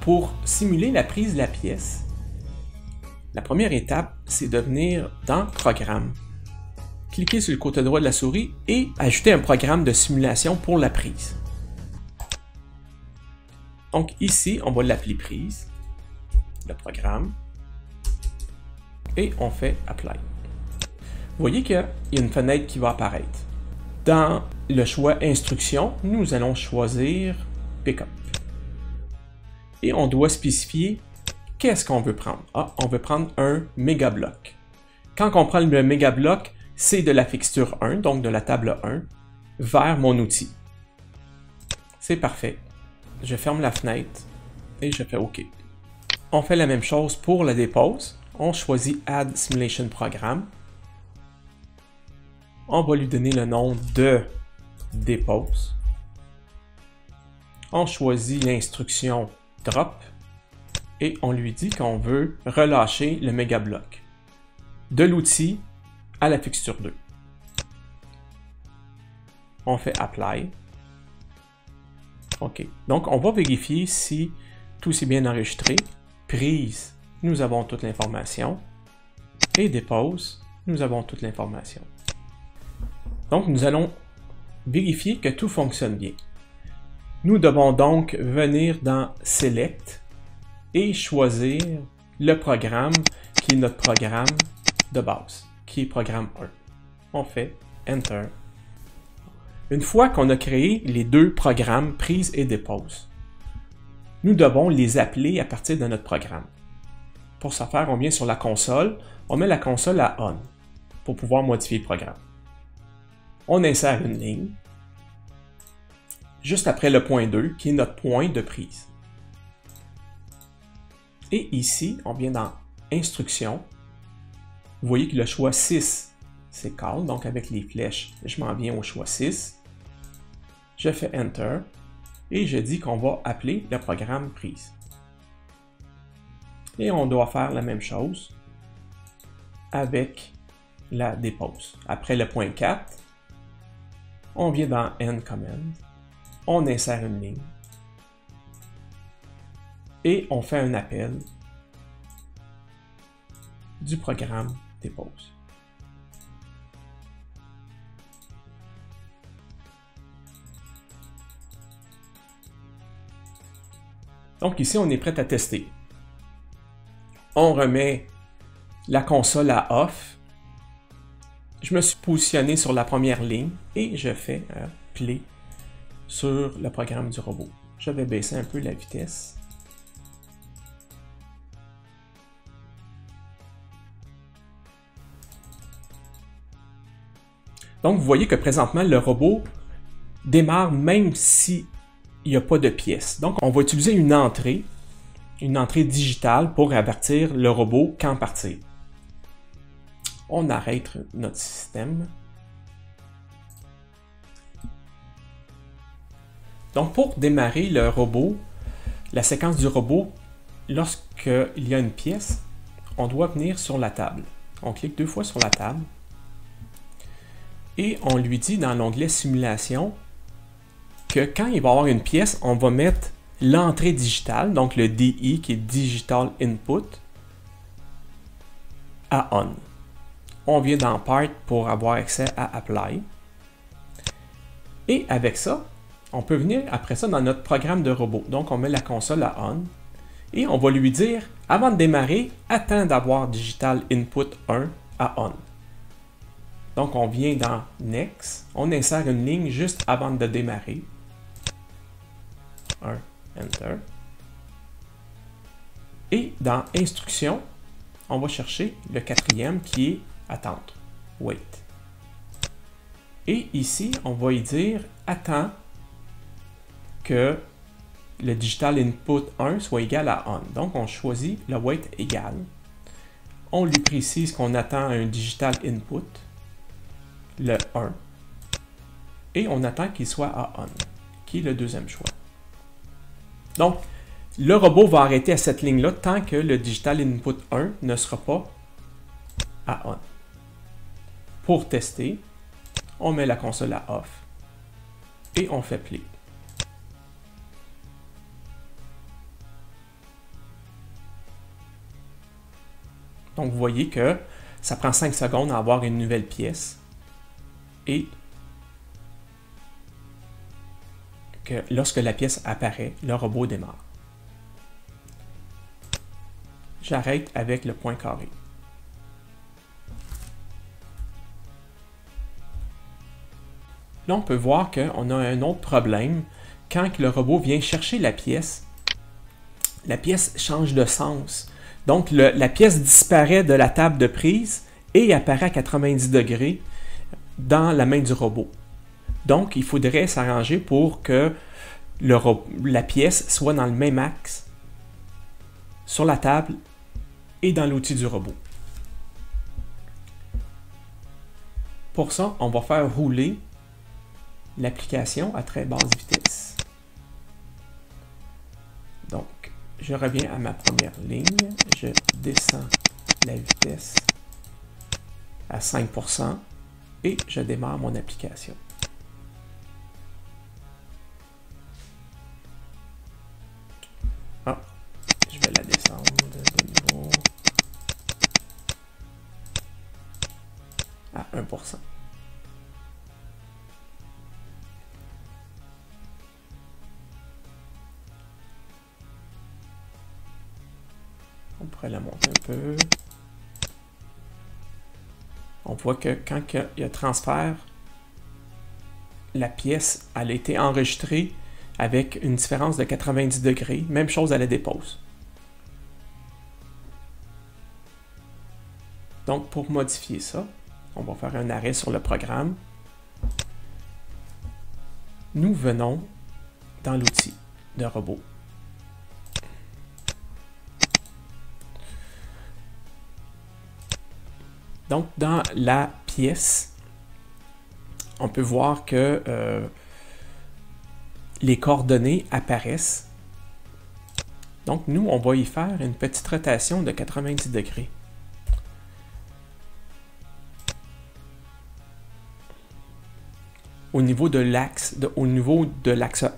Pour simuler la prise de la pièce, la première étape, c'est de venir dans Programme, cliquer sur le côté droit de la souris et ajouter un programme de simulation pour la prise. Donc ici, on va l'appeler prise, le programme, et on fait Apply. Vous voyez qu'il y a une fenêtre qui va apparaître. Dans le choix Instructions, nous allons choisir Pickup. Et on doit spécifier qu'est-ce qu'on veut prendre. Ah, on veut prendre un méga bloc. Quand on prend le méga bloc, c'est de la fixture 1, donc de la table 1, vers mon outil. C'est parfait. Je ferme la fenêtre et je fais OK. On fait la même chose pour la dépose. On choisit Add Simulation Program. On va lui donner le nom de dépose. On choisit l'instruction Drop et on lui dit qu'on veut relâcher le méga bloc de l'outil à la fixture 2. On fait Apply. OK. Donc, on va vérifier si tout s'est bien enregistré. Prise, nous avons toute l'information. Et dépose, nous avons toute l'information. Donc, nous allons vérifier que tout fonctionne bien. Nous devons donc venir dans Select et choisir le programme qui est notre programme de base, qui est programme 1. On fait Enter. Une fois qu'on a créé les deux programmes prise et dépose, nous devons les appeler à partir de notre programme. Pour ce faire, on vient sur la console, on met la console à On pour pouvoir modifier le programme. On insère une ligne juste après le point 2, qui est notre point de prise. Et ici, on vient dans Instructions. Vous voyez que le choix 6, c'est Call, donc avec les flèches, je m'en viens au choix 6. Je fais Enter, et je dis qu'on va appeler le programme prise. Et on doit faire la même chose avec la dépose. Après le point 4, on vient dans End Command. On insère une ligne et on fait un appel du programme dépose. Donc ici, on est prêt à tester. On remet la console à Off. Je me suis positionné sur la première ligne et je fais un Play sur le programme du robot. Je vais baisser un peu la vitesse. Donc, vous voyez que présentement, le robot démarre même s'il n'y a pas de pièces. Donc, on va utiliser une entrée digitale pour avertir le robot quand partir. On arrête notre système. Donc, pour démarrer le robot, la séquence du robot, lorsqu'il y a une pièce, on doit venir sur la table. On clique 2 fois sur la table et on lui dit dans l'onglet Simulation que quand il va y avoir une pièce, on va mettre l'entrée digitale, donc le DI qui est Digital Input, à On. On vient dans Part pour avoir accès à Apply. Et avec ça, on peut venir après ça dans notre programme de robot. Donc, on met la console à On et on va lui dire, avant de démarrer, attends d'avoir Digital Input 1 à On. Donc, on vient dans Next, on insère une ligne juste avant de démarrer. 1, Enter. Et dans Instructions, on va chercher le 4e qui est Attendre, Wait. Et ici, on va y dire, attends que le Digital Input 1 soit égal à On. Donc, on choisit le Wait égal. On lui précise qu'on attend un Digital Input, le 1. Et on attend qu'il soit à On, qui est le deuxième choix. Donc, le robot va arrêter à cette ligne-là tant que le Digital Input 1 ne sera pas à On. Pour tester, on met la console à Off et on fait Play. Donc vous voyez que ça prend 5 secondes à avoir une nouvelle pièce et que lorsque la pièce apparaît, le robot démarre. J'arrête avec le point carré. Là, on peut voir qu'on a un autre problème. Quand le robot vient chercher la pièce change de sens. Donc, la pièce disparaît de la table de prise et apparaît à 90 degrés dans la main du robot. Donc, il faudrait s'arranger pour que la pièce soit dans le même axe sur la table et dans l'outil du robot. Pour ça, on va faire rouler l'application à très basse vitesse. Donc, je reviens à ma première ligne, je descends la vitesse à 5% et je démarre mon application. Ah, je vais la descendre de niveau à 1%. On pourrait la monter un peu. On voit que quand il y a transfert, la pièce elle a été enregistrée avec une différence de 90 degrés. Même chose à la dépose. Donc, pour modifier ça, on va faire un arrêt sur le programme. Nous venons dans l'outil de robot. Donc, dans la pièce, on peut voir que les coordonnées apparaissent. Donc, nous, on va y faire une petite rotation de 90 degrés. Au niveau de l'axe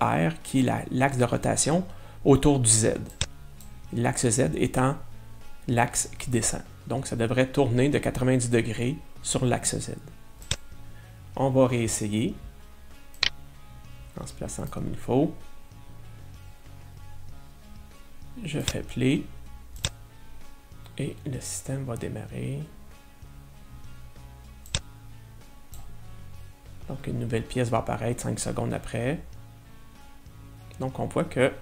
R, qui est l'axe de rotation autour du Z. L'axe Z étant l'axe qui descend. Donc, ça devrait tourner de 90 degrés sur l'axe Z. On va réessayer en se plaçant comme il faut. Je fais play et le système va démarrer. Donc, une nouvelle pièce va apparaître 5 secondes après. Donc, on voit que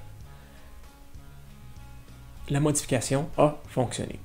la modification a fonctionné.